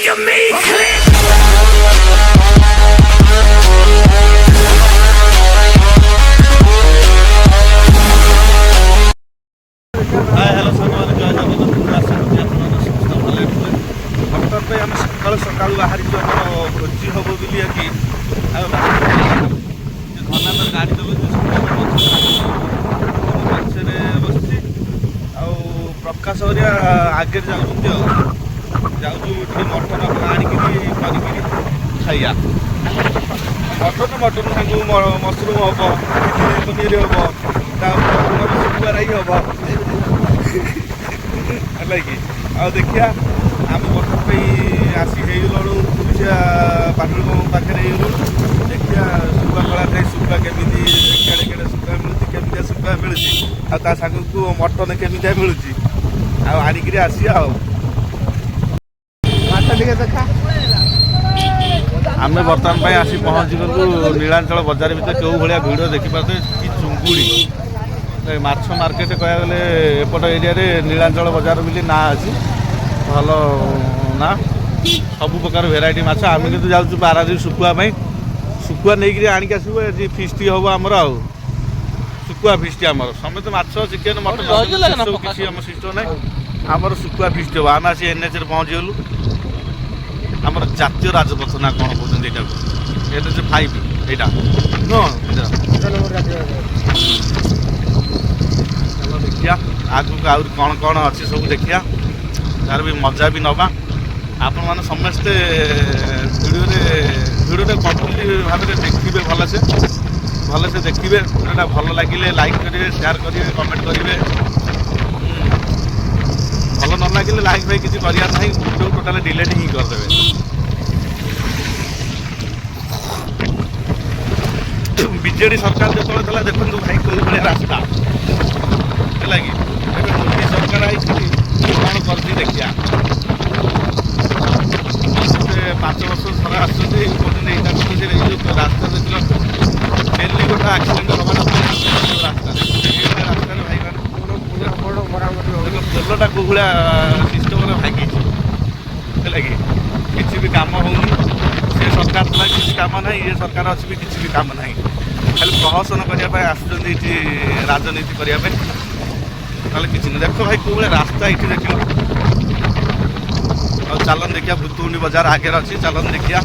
you mean click? Hi hello सामान जय जगन्नाथ आशा करुँ समस्त भले बर्तमान पे आम सकाल सकाल बाहरी आम भोजी हम बोलिए कि घनापर गाड़ी चलुचे पछे बसছি प्रकाश हरिया आगे जाऊँ मटन आनिकी खाइया मटन सांगू मसरूम हम पनीर हम सुखुआराई हम है कि देखिया आम बर्तमान आसी हो पुलिसिया पाटल पाखे देखिया शुखुआ कला नहीं शुखुआ केमी केड़े केड़े शुखुआ मिलूँ केमिया शुखुआ मिलूँ आ सांग को मटन केमिया मिलूँ आनिकी आसिया आम बर्तमान पर आसी पहुँची गलु नीलांचल बजार भितर क्यों भाया भिड़ देखिपे कि चुंगुड़ी माछ मार्केट कह गले एपट एरिया नीलांचल बजार बोली ना अच्छी भल ना सब प्रकार भेराइटी माछ आम कि जाऊँ पारादीप शुखुआ नहीं आणिक आसबू आज फिस्ट हम आमर आ शुखुआ फिस्ट आमर समस्त माछ चिकेन मटन किसी आम सिस्टम ना आमर शुखुआ फिस्ट हम आम आसी एनएच पहुँची गलु आमर जातीय राजपथ ना कौन कहते यहाँ एनएच 5 यहाँ देखिया आगु आहुरी कौन कौन अच्छी सब देखिया तार भी मजा भी नवा आपण मैंने समस्ते भिडियो कम्प्लीट भाव देखिए भलसे देखिए भिडियोटा भल लगे लाइक करेंगे शेयर करेंगे कमेंट करेंगे भल न लगे लाइक भाई किसी करार ना भिडियो टोटाल डिलीट ही करदे बीजेडी सरकार जो देखो भाई कौ भाया रास्ता है कि मोदी सरकार आई कौन कर देखिया 5 वर्ष सारा आसुँचे जो रास्ता देख डेली गोटे आक्सीडेट हवा रास्ता भाई पोलटा कौ भाया सिस्टम भांगी है कि किसी भी कम होनी से सरकार था किसी कम ना ये सरकार अच्छी भी किसी भी कम ना खाली प्रहसन करने आसुँच राजनीति करने ना किसी नहीं देख भाई कौ भाया रास्ता ये देख और चलन देखिया भूतुंडी बाजार आगे अच्छी चलन देखिया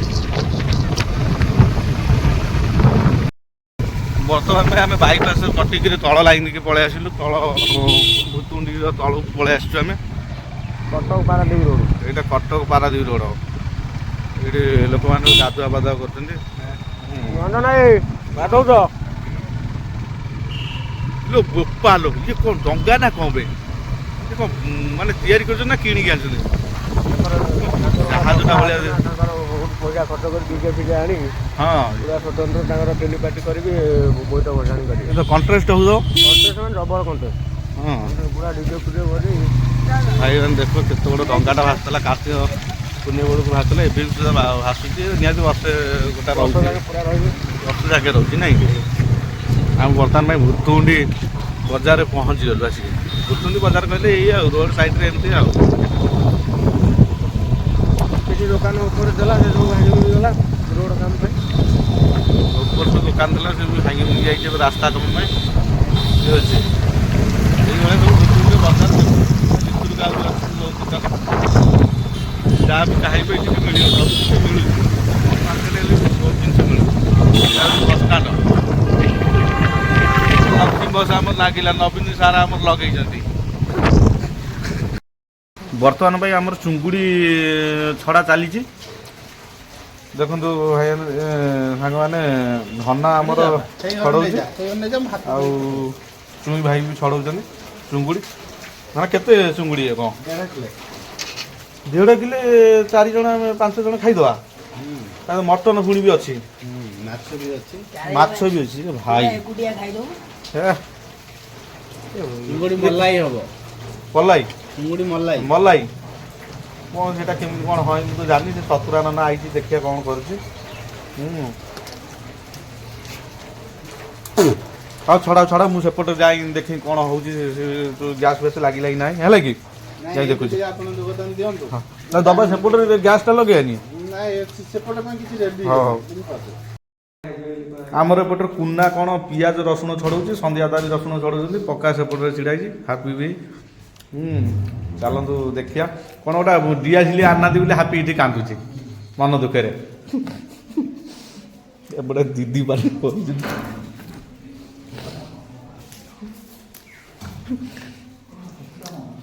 बर्तमान में आम बाईपास कटिक तल लाइन की पलि आसलु तल भूतुंडी तल पलि आसु आम कटक पारादीप रोड यहाँ कटक पारादीप रोड ये लोक मैंने गाधुआ पाधुआ कर बोपा लो ये कौन डंगा ना कौन बे ये कौन माने तैयारी कर ना किणी के जहाजटा भाया पैसा खर्च कर डीजे फीजे आनी हाँ पूरा स्वतंत्र टेली पार्टी करके बोईट भसाणी करेंगे कंटेस्ट हो रबर कंटेस्ट हाँ पूरा डीजे फीजे कर भाई मैंने देखो केत बड़ डंगाटा भासला कार्तिक पुण्य बेलू भासला एवं सुधा भासुची निहती वर्षे गोटा वर्ष जाके रोचे ना आम बर्तमान में भूतुंडी बजार पहुँची गलु आसिक भूतुंडी बजार कहले ये रोड साइड एमती किसी दुकान ऊपर देला से सब भांगी गला रोड काम पे ऊपर से दुकान देला से भांगी भांगी जाइए रास्ता कम में ये अच्छे ये भूतुंडी बजार चित्तूर गाँव जहाँ भी चाहिए ये मिल सब मिलूँ मार्केट बहुत जिन मिलूँ बस स्टाण्ड बस आम लगे नवीन सारा आम लगे बर्तमान भाई आमर चुंगुड़ी छड़ा चली देखु भाई सांग मैंने धना आमर छड़ा चुई भाई भी छड़ा चुंगुड़ी ना केते चुंगुड़ी कौन 1.5 किलो 4 जन 5 जन खाईदवा मटन पुणी भी अच्छी माछ भी अच्छी भाई मलाई हम पलाई चिंगुड़ी मलाई मलाई कौन से केमी कौन है तो जानी से सतुरा नना आई देखिए कौन कर छड़ा छड़ा मुझे जाए देखी कौन हो गैस फैस लगे ना है कि ଯାଇ ଦେଖୁଛି ଆପଣ ଯୋଗଦାନ ଦିଅନ୍ତୁ। ନା ଦବା ସେପଟରେ ଗ୍ୟାସ୍ଟା ଲଗେଇବାନି ନାଇଁ ସେପଟେ ପାଇଁ କିଛି ରେଡି ହଉ। ଆମର ଏପଟରେ କୁନା କ'ଣ ପିଆଜ ରସୁଣ ଛଡ଼ଉଛି, ସନ୍ଧ୍ୟା ଦାରି ରସୁଣ ଛଡ଼ଉଛନ୍ତି, ପକ୍କା ସେପଟରେ ଛିଡ଼ା ହେଇଛି ହାପି ବି। ଚାଲନ୍ତୁ ଦେଖିବା କ'ଣ ଗୋଟା ଦିଆସିଲି ଆଣିନାହାନ୍ତି ବୋଲି ହାପି ଏଠି କାନ୍ଦୁଛି ମନ ଦୁଃଖରେ। ଏପଟେ ଦିଦି ପାଲି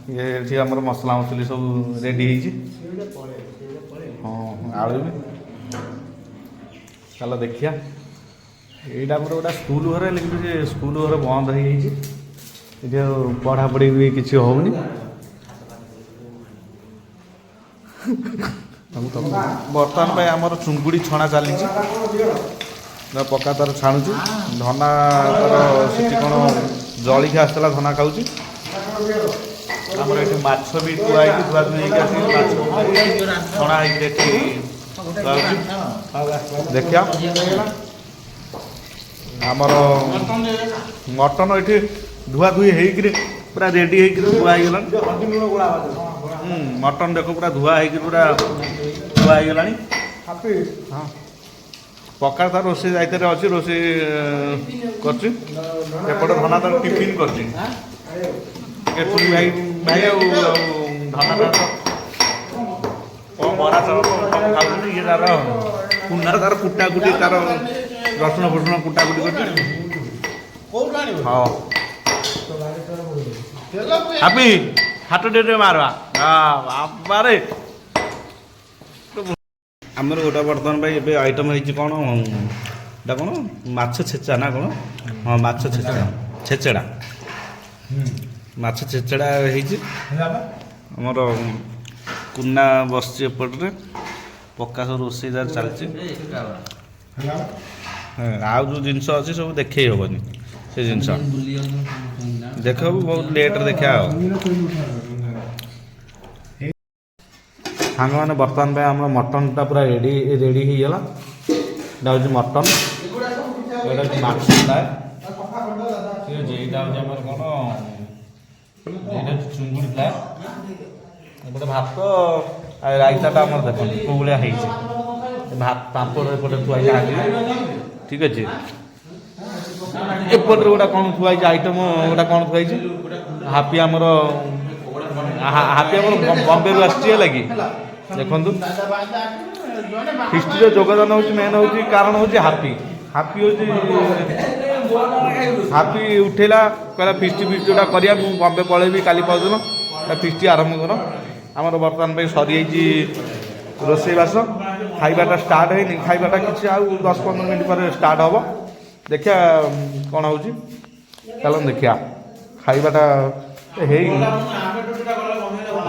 ଏଠି ଆମର ମସଲା ମସଲି ସବୁ ରେଡ଼ି ହେଇଛି। ହଁ ଆଳୁ ବି ଚାଲ ଦେଖିବା। ଏଇଟା ଆମର ଗୋଟେ ସ୍କୁଲ ଘର ହେଲେ କିନ୍ତୁ ସେ ସ୍କୁଲ ଘର ବନ୍ଦ ହେଇଯାଇଛି। ଏଠି ଆଉ ପଢ଼ାପଢ଼ି ବି କିଛି ହେଉନି। ବର୍ତ୍ତମାନ ପାଇଁ ଆମର ଚୁଙ୍ଗୁଡ଼ି ଛଣା ଚାଲିଛି। ପକ୍କା ତାର ଛାଣୁଛି। ଧନା ତାର ସେଠି କ'ଣ ଜଳିଖିଆ ଆସିଥିଲା ଧନା ଖାଉଛି। ଆମର ଏଠି ମାଛ ବି ଧୁଆ ହେଇକି ଧୁଆ ଧୁଇ ହେଇକି ଆସିକି ମାଛ ଛଣା ହେଇକି ଏଠି ଦେଖିବା। ଆମର ମଟନ ଏଠି ଧୁଆ ଧୁଇ ହେଇକିରି ପୁରା ରେଡ଼ି ହେଇକିରି ଧୁଆ ହେଇଗଲାଣି। ମଟନ ଦେଖ ପୁରା ଧୁଆ ହେଇକି ପୁରା ଧୁଆ ହେଇଗଲାଣି। ହଁ ପକ୍କା ତାର ରୋଷେଇ ଦାୟିତ୍ୱରେ ଅଛି, ରୋଷେଇ କରୁଛି। ଏପଟେ ଧନା ତାର ଟିଫିନ୍ କରିଛି। କେତୁଳି ଭାଇ ଭାଇ ଆଉ ଧନା ବରା ଚାଉଳ ଖାଉଛନ୍ତି। ଇଏ ତାର କୁନା ତାର କୁଟାକୁଟି ତାର ରସୁଣ ଫସୁଣ କୁଟାକୁଟି କରୁଛି। ହଁ ହାପି ହାତ ଟିକେ ମାରବା ବାବାରେ। ଆମର ଗୋଟେ ବର୍ତ୍ତମାନ ପାଇଁ ଏବେ ଆଇଟମ୍ ହେଇଛି କ'ଣ ଏଇଟା କ'ଣ ମାଛ ଛେଚା ନା କ'ଣ? ହଁ ମାଛ ଛେଚେଡ଼ା ମାଛ ଛେଚେଡ଼ା ହେଇଛି। ଆମର କୁନା ବସିଛି ଏପଟରେ, ପକ୍କା ସବୁ ରୋଷେଇ ଯାର ଚାଲିଛି। ଆଉ ଯେଉଁ ଜିନିଷ ଅଛି ସବୁ ଦେଖେଇ ହେବନି ସେ ଜିନିଷ ଦେଖେଇବୁ ବହୁତ ଲେଟ୍ରେ ଦେଖିବା ଆଉ। ସାଙ୍ଗମାନେ ବର୍ତ୍ତମାନ ପାଇଁ ଆମର ମଟନଟା ପୁରା ରେଡ଼ି ହେଇଗଲା। ଏଇଟା ହେଉଛି ମଟନ, ଏଇଟା ହେଉଛି ମାଛ ଫ୍ରାଏ, ଠିକ୍ ଅଛି। ଏଇଟା ହେଉଛି ଆମର କ'ଣ ଏଇଟା ହେଉଛି ଚୁଙ୍ଗୁଡ଼ି ଫ୍ରାଏ। ଏପଟେ ଭାତ ଆଉ ରାଇତାଟା ଆମର ଦେଖନ୍ତୁ କେଉଁ ଭଳିଆ ହେଇଛି। ପାମ୍ପଡ଼ ଏପଟେ ଥୁଆ ହେଇଛି, ଠିକ୍ ଅଛି। ଏପଟରେ ଗୋଟା କ'ଣ ଥୁଆ ହେଇଛି ଆଇଟମ୍, ଗୋଟା କ'ଣ ଥୁଆ ହେଇଛି। ହାପି ଆମର ବମ୍ବେରୁ ଆସିଛି ହେଲା କି। ଦେଖନ୍ତୁ ଫିଷ୍ଟିର ଯୋଗଦାନ ହେଉଛି ମେନ୍ ହେଉଛି କାରଣ ହେଉଛି ହାପି ଉଠେଇଲା କହିଲା ଫିଷ୍ଟି ଯେଉଁଟା କରିବା ମୁଁ ବମ୍ବେ ପଳେଇବି କାଲି ପରଦିନ, ଫିଷ୍ଟି ଆରମ୍ଭ କର। ଆମର ବର୍ତ୍ତମାନ ପାଇଁ ସରିଯାଇଛି ରୋଷେଇବାସ, ଖାଇବାଟା ଷ୍ଟାର୍ଟ ହେଇନି। ଖାଇବାଟା କିଛି ଆଉ 10-15 ମିନିଟ୍ ପରେ ଷ୍ଟାର୍ଟ ହେବ। ଦେଖିବା କ'ଣ ହେଉଛି, ଚାଲନ୍ତୁ ଦେଖିବା। ଖାଇବାଟା ହେଇନି,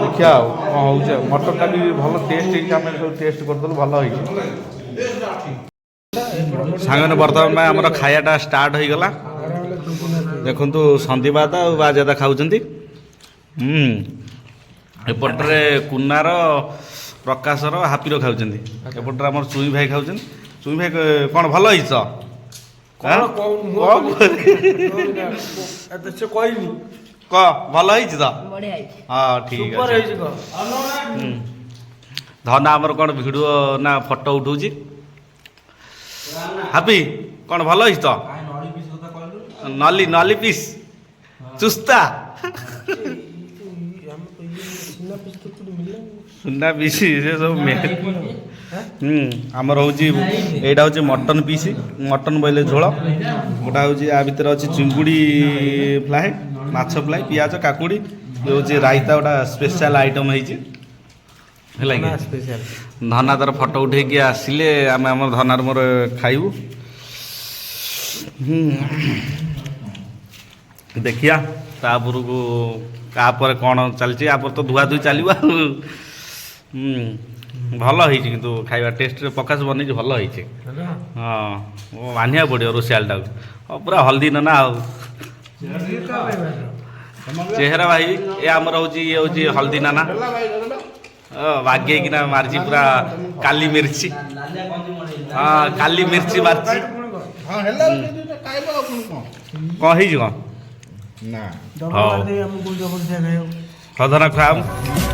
ଦେଖିବା ଆଉ କ'ଣ ହେଉଛି। ଆଉ ମଟନଟା ବି ଭଲ ଟେଷ୍ଟ ହେଇଛି, ଆମେ ସବୁ ଟେଷ୍ଟ କରିଦେଲୁ, ଭଲ ହେଇଛି। ସାଙ୍ଗମାନେ ବର୍ତ୍ତମାନ ପାଇଁ ଆମର ଖାଇବାଟା ଷ୍ଟାର୍ଟ ହେଇଗଲା। ଦେଖନ୍ତୁ ସନ୍ଦୀପ ଆଉ ବାଜାଦା ଖାଉଛନ୍ତି। ଏପଟରେ କୁନାର, ପ୍ରକାଶର, ହାପିର ଖାଉଛନ୍ତି। ଏପଟରେ ଆମର ଚୁଇଁ ଭାଇ ଖାଉଛନ୍ତି। ଚୁଇଁ ଭାଇ କ'ଣ ଭଲ ହେଇଛି ତ? କହ ଭଲ ହେଇଛି ତ? ହଁ ଠିକ୍ ଅଛି। ଧନା ଆମର କ'ଣ ଭିଡ଼ିଓ ନା ଫଟୋ ଉଠଉଛି। ହାପି କ'ଣ ଭଲ ହେଇଛି ତ? ନଲି ପିସ୍ ଚୁସ୍ତା ସୁନା ପିସ୍ ସେ ସବୁ ଆମର ହେଉଛି। ଏଇଟା ହେଉଛି ମଟନ ପିସ୍, ମଟନ ବୋଇଲେ ଝୋଳ। ଗୋଟା ହେଉଛି ଆ ଭିତରେ ଅଛି ଚିଙ୍ଗୁଡ଼ି ଫ୍ରାଏ, ମାଛ ଫ୍ରାଏ, ପିଆଜ, କାକୁଡ଼ି। ଇଏ ହେଉଛି ରାଇତା, ଗୋଟା ସ୍ପେଶାଲ୍ ଆଇଟମ୍ ହେଇଛି ହେଲା କି। ଧନା ତାର ଫଟୋ ଉଠେଇକି ଆସିଲେ ଆମେ ଆମର ଧନାର ମୋର ଖାଇବୁ। ଦେଖିବା ତାପରକୁ ତାପରେ କ'ଣ ଚାଲିଛି। ଆପରେ ତ ଧୁଆ ଧୁଇ ଚାଲିବ ଆଉ। ଭଲ ହେଇଛି କିନ୍ତୁ ଖାଇବା ଟେଷ୍ଟରେ ପ୍ରକାଶ ବନେଇଛି, ଭଲ ହେଇଛି। ହଁ ମାନିବାକୁ ପଡ଼ିବ ରୋଷେଇଆଲଟାକୁ। ପୁରା ହଳଦୀ ନନା ଆଉ ଚେହେରା ଭାଇ। ଏ ଆମର ହେଉଛି ଇଏ ହେଉଛି ହଳଦୀ ନାନା, ବାଗେଇକିନା ମାରିଛି ପୁରା କାଲି ମିର୍ଚି। ହଁ କାଲି ମିର୍ଚି ମାରିଛି। କ'ଣ ହେଇଛି କ'ଣ? ହଉ ସଧନା ଫାର୍ମ